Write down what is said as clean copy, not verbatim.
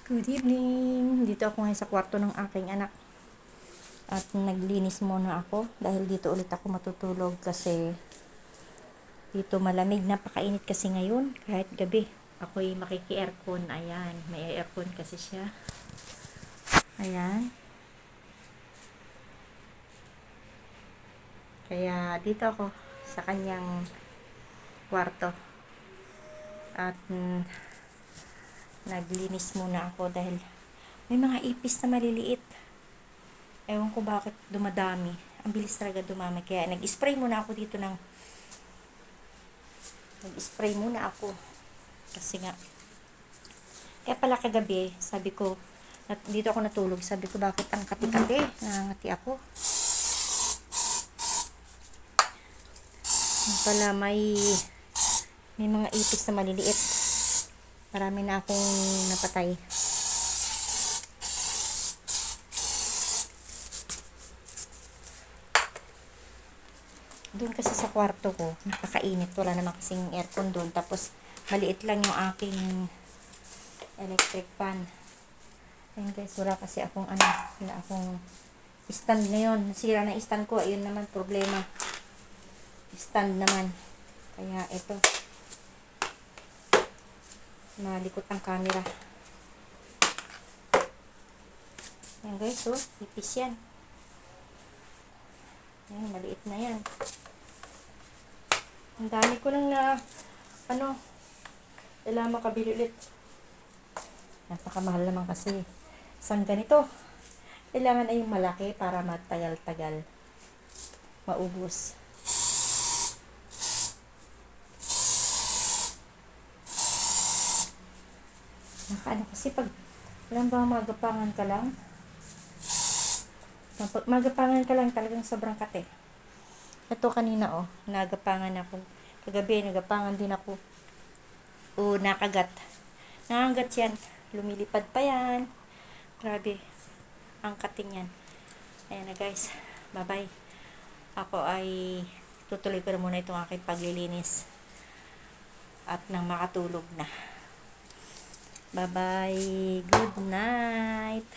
Good evening! Dito ako ngayon sa kwarto ng aking anak. At naglinis muna ako dahil dito ulit ako matutulog kasi dito malamig. Napakainit kasi ngayon kahit gabi. Ako'y makiki-aircon. Ayan, may aircon kasi siya. Ayan. Kaya dito ako sa kanyang kwarto. At naglinis muna ako dahil may mga ipis na maliliit. Ewan ko bakit dumadami. Ang bilis talaga dumami. Kaya nag-spray muna ako dito nag-spray muna ako. Kasi nga, kaya pala kagabi, sabi ko, dito ako natulog, sabi ko bakit ang kati-kati? Nangangati ako. Pala may mga ipis na maliliit. Marami na akong napatay. Doon kasi sa kwarto ko, nakakainit. Wala naman kasing aircon doon. Tapos, maliit lang yung aking electric fan. Ayun guys, wala kasi akong wala akong stand ngayon. Nasira na stand ko. Ayun naman, problema. Stand naman. Kaya, ito. Malikot ang camera. Ayan guys, so, ipis yan. Ayan, maliit na yan. Ang dami ko lang na, kailangan makabili ulit. Napakamahal naman kasi. Isang ganito, kailangan ay yung malaki para matagal-tagal maubos. Kasi pag alam ba magapangan ka lang, magapangan ka lang talagang sobrang kate. Ito kanina nagapangan ako. Kagabi nagapangan din ako. Nakagat. Nakagat yan. Lumilipad pa yan. Grabe. Ang kating yan. Ayan na guys. Bye bye. Ako ay tutuloy ko na muna itong aking paglilinis. At nang makatulog na. Bye bye. Good night.